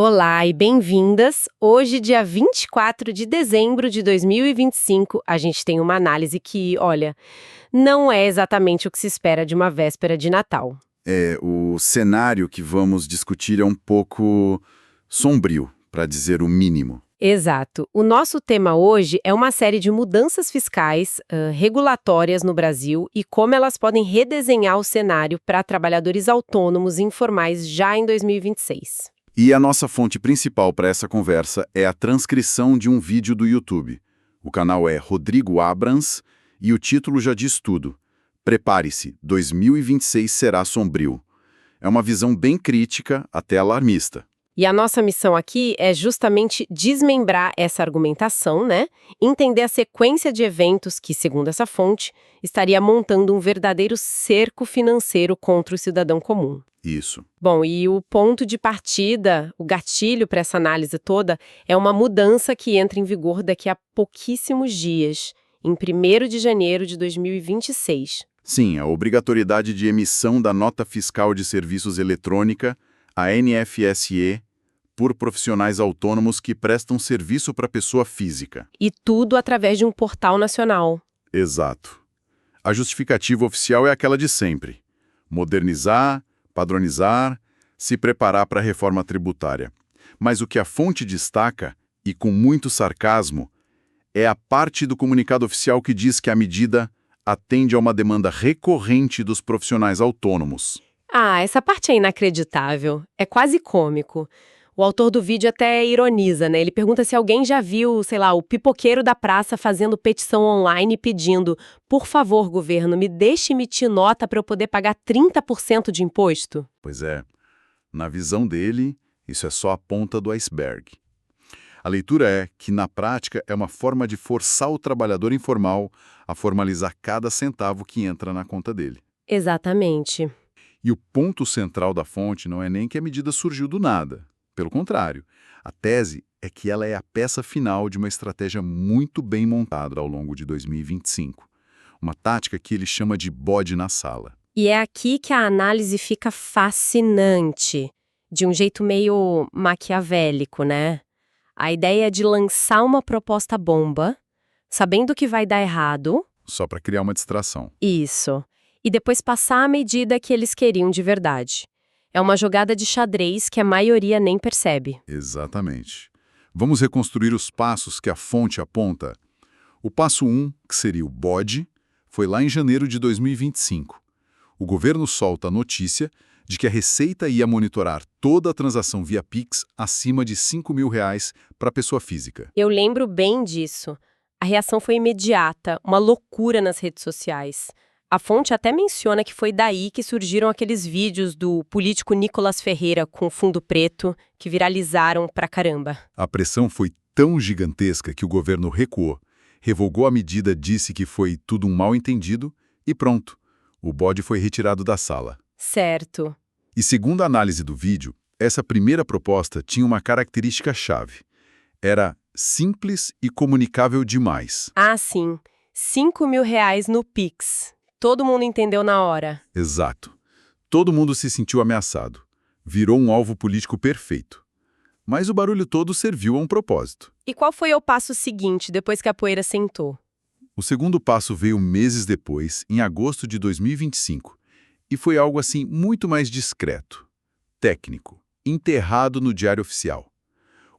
Olá e bem-vindas! Hoje, dia 24 de dezembro de 2025, a gente tem uma análise que, olha, não é exatamente o que se espera de uma véspera de Natal. O cenário que vamos discutir é um pouco sombrio, para dizer o mínimo. Exato. O nosso tema hoje é uma série de mudanças fiscais, regulatórias no Brasil e como elas podem redesenhar o cenário para trabalhadores autônomos e informais já em 2026. E a nossa fonte principal para essa conversa é a transcrição de um vídeo do YouTube. O canal é Rodrigo Abrams e o título já diz tudo. Prepare-se, 2026 será sombrio. É uma visão bem crítica, até alarmista. E a nossa missão aqui é justamente desmembrar essa argumentação, né? Entender a sequência de eventos que, segundo essa fonte, estaria montando um verdadeiro cerco financeiro contra o cidadão comum. Isso. Bom, e o ponto de partida, o gatilho para essa análise toda, é uma mudança que entra em vigor daqui a pouquíssimos dias, em 1º de janeiro de 2026. Sim, a obrigatoriedade de emissão da Nota Fiscal de Serviços Eletrônica, a NFSE, por profissionais autônomos que prestam serviço para pessoa física. E tudo através de um portal nacional. Exato. A justificativa oficial é aquela de sempre: modernizar, padronizar, se preparar para a reforma tributária. Mas o que a fonte destaca, e com muito sarcasmo, é a parte do comunicado oficial que diz que a medida atende a uma demanda recorrente dos profissionais autônomos. Ah, essa parte é inacreditável. É quase cômico. O autor do vídeo até ironiza, né? Ele pergunta se alguém já viu, sei lá, o pipoqueiro da praça fazendo petição online pedindo: por favor, governo, me deixe emitir nota para eu poder pagar 30% de imposto. Pois é, na visão dele, isso é só a ponta do iceberg. A leitura é que, na prática, é uma forma de forçar o trabalhador informal a formalizar cada centavo que entra na conta dele. Exatamente. E o ponto central da fonte não é nem que a medida surgiu do nada. Pelo contrário, a tese é que ela é a peça final de uma estratégia muito bem montada ao longo de 2025. Uma tática que ele chama de bode na sala. E é aqui que a análise fica fascinante, de um jeito meio maquiavélico, né? A ideia é de lançar uma proposta bomba, sabendo que vai dar errado. Só para criar uma distração. Isso. E depois passar a medida que eles queriam de verdade. É uma jogada de xadrez que a maioria nem percebe. Exatamente. Vamos reconstruir os passos que a fonte aponta. O passo 1, que seria o bode, foi lá em janeiro de 2025. O governo solta a notícia de que a Receita ia monitorar toda a transação via Pix acima de R$ 5.000 para pessoa física. Eu lembro bem disso. A reação foi imediata, uma loucura nas redes sociais. A fonte até menciona que foi daí que surgiram aqueles vídeos do político Nicolas Ferreira com fundo preto, que viralizaram pra caramba. A pressão foi tão gigantesca que o governo recuou, revogou a medida, disse que foi tudo um mal-entendido e pronto. O bode foi retirado da sala. Certo. E segundo a análise do vídeo, essa primeira proposta tinha uma característica-chave. Era simples e comunicável demais. Ah, sim. R$ 5.000 no Pix. Todo mundo entendeu na hora. Exato. Todo mundo se sentiu ameaçado. Virou um alvo político perfeito. Mas o barulho todo serviu a um propósito. E qual foi o passo seguinte, depois que a poeira sentou? O segundo passo veio meses depois, em agosto de 2025. E foi algo assim muito mais discreto, técnico, enterrado no Diário Oficial.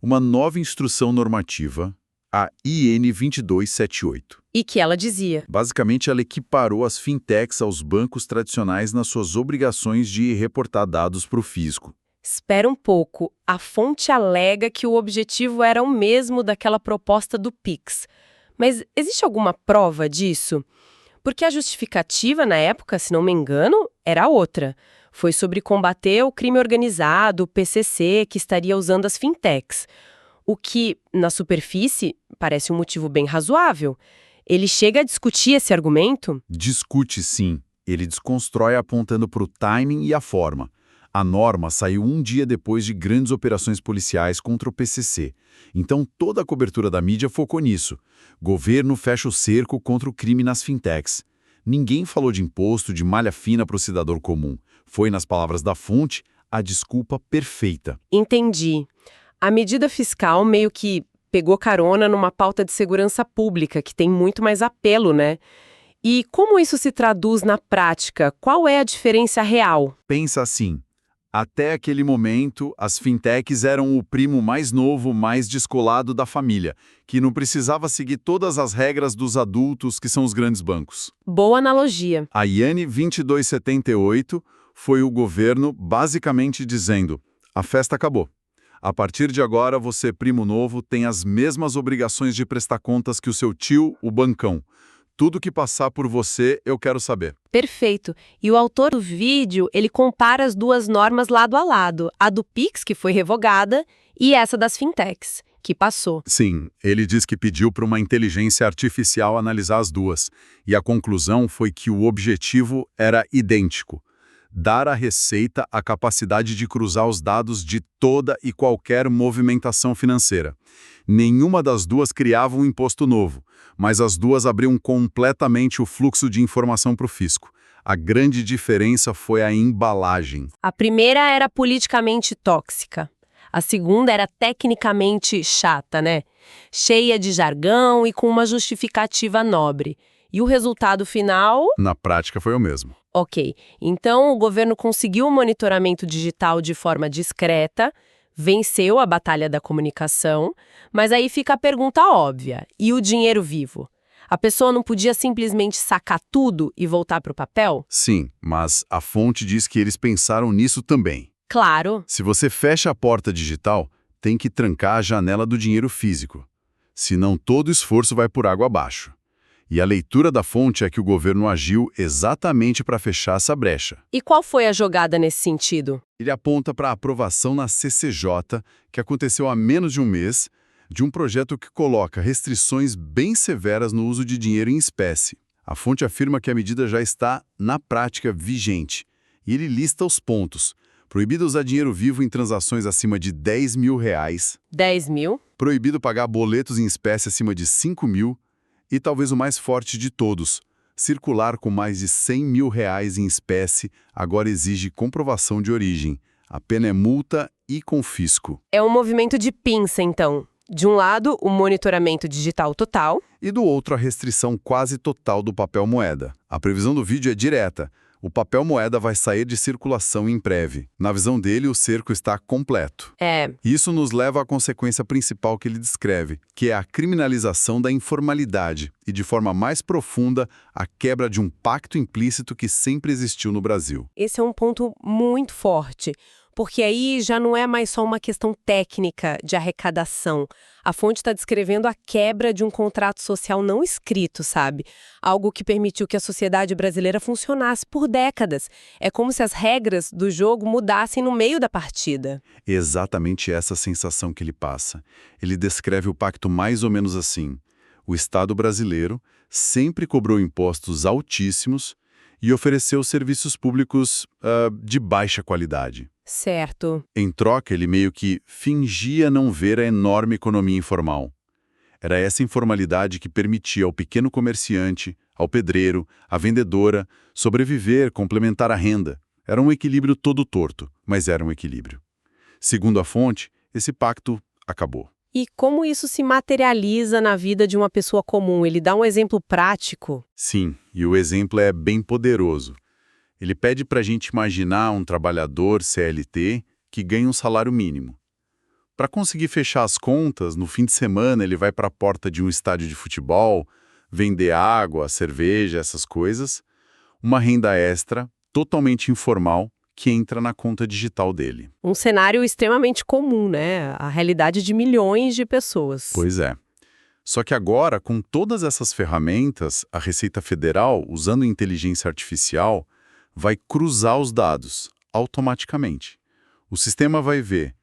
Uma nova instrução normativa, a IN 2278. E que ela dizia? Basicamente, ela equiparou as fintechs aos bancos tradicionais nas suas obrigações de reportar dados para o fisco. Espera um pouco. A fonte alega que o objetivo era o mesmo daquela proposta do Pix. Mas existe alguma prova disso? Porque a justificativa, na época, se não me engano, era outra. Foi sobre combater o crime organizado, o PCC, que estaria usando as fintechs. O que, na superfície, parece um motivo bem razoável. Ele chega a discutir esse argumento? Discute sim. Ele desconstrói apontando para o timing e a forma. A norma saiu um dia depois de grandes operações policiais contra o PCC. Então toda a cobertura da mídia focou nisso. Governo fecha o cerco contra o crime nas fintechs. Ninguém falou de imposto, de malha fina para o cidadão comum. Foi, nas palavras da fonte, a desculpa perfeita. Entendi. A medida fiscal meio que pegou carona numa pauta de segurança pública, que tem muito mais apelo, né? E como isso se traduz na prática? Qual é a diferença real? Pensa assim, até aquele momento, as fintechs eram o primo mais novo, mais descolado da família, que não precisava seguir todas as regras dos adultos, que são os grandes bancos. Boa analogia. A IANE 2278 foi o governo basicamente dizendo: a festa acabou. A partir de agora, você, primo novo, tem as mesmas obrigações de prestar contas que o seu tio, o bancão. Tudo que passar por você, eu quero saber. Perfeito. E o autor do vídeo, ele compara as duas normas lado a lado, a do Pix, que foi revogada, e essa das fintechs, que passou. Sim, ele diz que pediu para uma inteligência artificial analisar as duas, e a conclusão foi que o objetivo era idêntico: dar à Receita a capacidade de cruzar os dados de toda e qualquer movimentação financeira. Nenhuma das duas criava um imposto novo, mas as duas abriam completamente o fluxo de informação para o fisco. A grande diferença foi a embalagem. A primeira era politicamente tóxica. A segunda era tecnicamente chata, né? Cheia de jargão e com uma justificativa nobre. E o resultado final? Na prática foi o mesmo. Ok, então o governo conseguiu o monitoramento digital de forma discreta, venceu a batalha da comunicação, mas aí fica a pergunta óbvia: e o dinheiro vivo? A pessoa não podia simplesmente sacar tudo e voltar para o papel? Sim, mas a fonte diz que eles pensaram nisso também. Claro. Se você fecha a porta digital, tem que trancar a janela do dinheiro físico. Senão todo esforço vai por água abaixo. E a leitura da fonte é que o governo agiu exatamente para fechar essa brecha. E qual foi a jogada nesse sentido? Ele aponta para a aprovação na CCJ, que aconteceu há menos de um mês, de um projeto que coloca restrições bem severas no uso de dinheiro em espécie. A fonte afirma que a medida já está, na prática, vigente. E ele lista os pontos. Proibido usar dinheiro vivo em transações acima de R$10 mil. 10 mil? Proibido pagar boletos em espécie acima de R$5 mil. E talvez o mais forte de todos, circular com mais de R$100 mil em espécie agora exige comprovação de origem. A pena é multa e confisco. É um movimento de pinça, então. De um lado, o monitoramento digital total. E do outro, a restrição quase total do papel moeda. A previsão do vídeo é direta. O papel moeda vai sair de circulação em breve. Na visão dele, o cerco está completo. Isso nos leva à consequência principal que ele descreve, que é a criminalização da informalidade e, de forma mais profunda, a quebra de um pacto implícito que sempre existiu no Brasil. Esse é um ponto muito forte, porque aí já não é mais só uma questão técnica de arrecadação. A fonte está descrevendo a quebra de um contrato social não escrito, sabe? Algo que permitiu que a sociedade brasileira funcionasse por décadas. É como se as regras do jogo mudassem no meio da partida. Exatamente essa sensação que ele passa. Ele descreve o pacto mais ou menos assim: o Estado brasileiro sempre cobrou impostos altíssimos e ofereceu serviços públicos de baixa qualidade. Certo. Em troca, ele meio que fingia não ver a enorme economia informal. Era essa informalidade que permitia ao pequeno comerciante, ao pedreiro, à vendedora, sobreviver, complementar a renda. Era um equilíbrio todo torto, mas era um equilíbrio. Segundo a fonte, esse pacto acabou. E como isso se materializa na vida de uma pessoa comum? Ele dá um exemplo prático? Sim, e o exemplo é bem poderoso. Ele pede para a gente imaginar um trabalhador CLT que ganha um salário mínimo. Para conseguir fechar as contas, no fim de semana ele vai para a porta de um estádio de futebol, vender água, cerveja, essas coisas. Uma renda extra, totalmente informal, que entra na conta digital dele. Um cenário extremamente comum, né? A realidade de milhões de pessoas. Pois é. Só que agora, com todas essas ferramentas, a Receita Federal, usando inteligência artificial, vai cruzar os dados automaticamente. O sistema vai ver: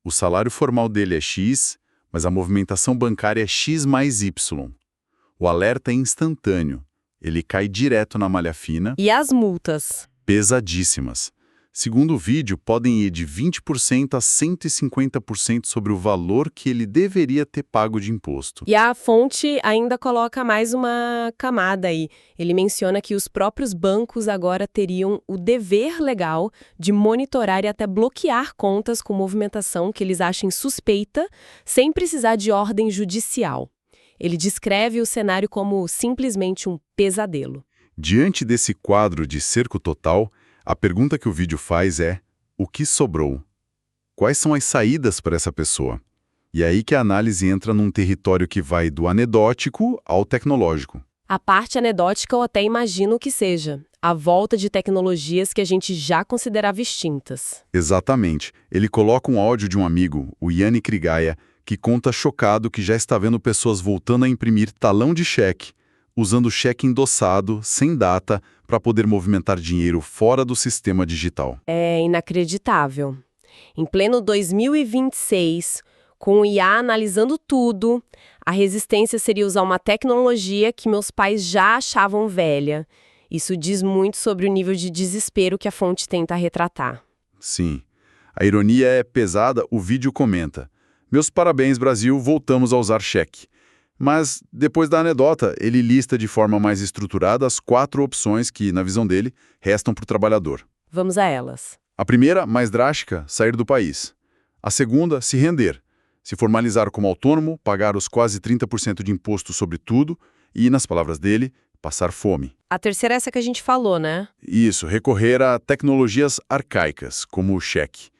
o salário formal dele é X, mas a movimentação bancária é X mais Y. O alerta é instantâneo. Ele cai direto na malha fina. E as multas? Pesadíssimas. Segundo o vídeo, podem ir de 20% a 150% sobre o valor que ele deveria ter pago de imposto. E a fonte ainda coloca mais uma camada aí. Ele menciona que os próprios bancos agora teriam o dever legal de monitorar e até bloquear contas com movimentação que eles achem suspeita, sem precisar de ordem judicial. Ele descreve o cenário como simplesmente um pesadelo. Diante desse quadro de cerco total, a pergunta que o vídeo faz é: o que sobrou? Quais são as saídas para essa pessoa? E é aí que a análise entra num território que vai do anedótico ao tecnológico. A parte anedótica eu até imagino que seja a volta de tecnologias que a gente já considerava extintas. Exatamente. Ele coloca um áudio de um amigo, o Yanni Krigaia, que conta chocado que já está vendo pessoas voltando a imprimir talão de cheque, usando cheque endossado, sem data, para poder movimentar dinheiro fora do sistema digital. É inacreditável. Em pleno 2026, com o IA analisando tudo, a resistência seria usar uma tecnologia que meus pais já achavam velha. Isso diz muito sobre o nível de desespero que a fonte tenta retratar. Sim. A ironia é pesada, o vídeo comenta: meus parabéns, Brasil, voltamos a usar cheque. Mas, depois da anedota, ele lista de forma mais estruturada as 4 opções que, na visão dele, restam para o trabalhador. Vamos a elas. A primeira, mais drástica, sair do país. A segunda, se render. Se formalizar como autônomo, pagar os quase 30% de imposto sobre tudo e, nas palavras dele, passar fome. A terceira é essa que a gente falou, né? Isso, recorrer a tecnologias arcaicas, como o cheque.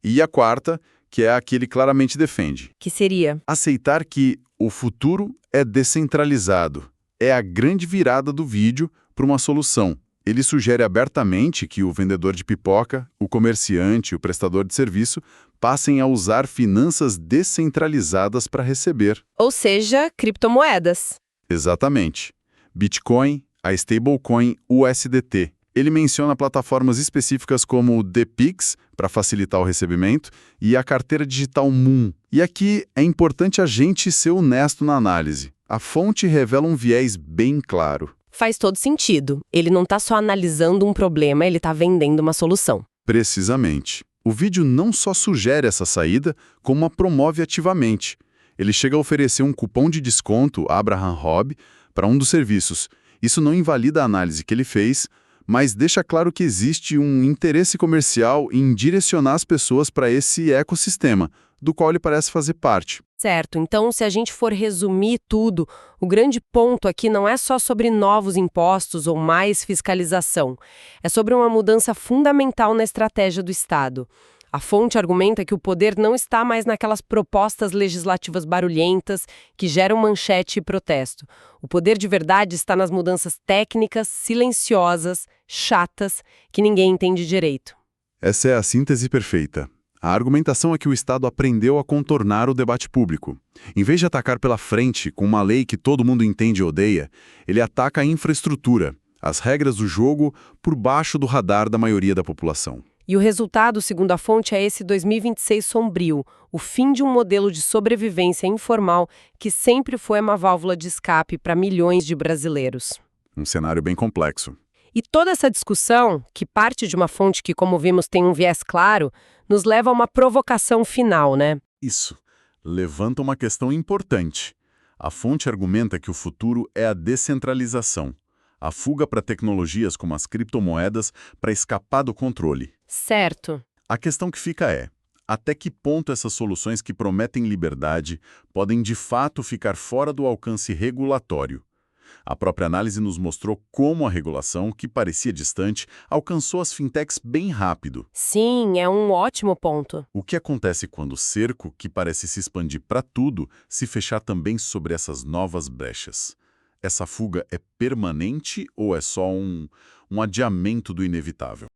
E a quarta, que é a que ele claramente defende: Que seria? aceitar que o futuro é descentralizado. É a grande virada do vídeo para uma solução. Ele sugere abertamente que o vendedor de pipoca, o comerciante e o prestador de serviço passem a usar finanças descentralizadas para receber. Ou seja, criptomoedas. Exatamente. Bitcoin, a stablecoin USDT. Ele menciona plataformas específicas como o DPix, para facilitar o recebimento, e a carteira digital Moon. E aqui é importante a gente ser honesto na análise. A fonte revela um viés bem claro. Faz todo sentido. Ele não está só analisando um problema, ele está vendendo uma solução. Precisamente. O vídeo não só sugere essa saída, como a promove ativamente. Ele chega a oferecer um cupom de desconto Abraham Hobby para um dos serviços. Isso não invalida a análise que ele fez, mas deixa claro que existe um interesse comercial em direcionar as pessoas para esse ecossistema, do qual ele parece fazer parte. Certo, então se a gente for resumir tudo, o grande ponto aqui não é só sobre novos impostos ou mais fiscalização. É sobre uma mudança fundamental na estratégia do Estado. A fonte argumenta que o poder não está mais naquelas propostas legislativas barulhentas que geram manchete e protesto. O poder de verdade está nas mudanças técnicas, silenciosas, chatas, que ninguém entende direito. Essa é a síntese perfeita. A argumentação é que o Estado aprendeu a contornar o debate público. Em vez de atacar pela frente com uma lei que todo mundo entende e odeia, ele ataca a infraestrutura, as regras do jogo, por baixo do radar da maioria da população. E o resultado, segundo a fonte, é esse 2026 sombrio, o fim de um modelo de sobrevivência informal que sempre foi uma válvula de escape para milhões de brasileiros. Um cenário bem complexo. E toda essa discussão, que parte de uma fonte que, como vimos, tem um viés claro, nos leva a uma provocação final, né? Isso levanta uma questão importante. A fonte argumenta que o futuro é a descentralização, a fuga para tecnologias como as criptomoedas para escapar do controle. Certo. A questão que fica é: até que ponto essas soluções que prometem liberdade podem de fato ficar fora do alcance regulatório? A própria análise nos mostrou como a regulação, que parecia distante, alcançou as fintechs bem rápido. Sim, é um ótimo ponto. O que acontece quando o cerco, que parece se expandir para tudo, se fechar também sobre essas novas brechas? Essa fuga é permanente ou é só um adiamento do inevitável?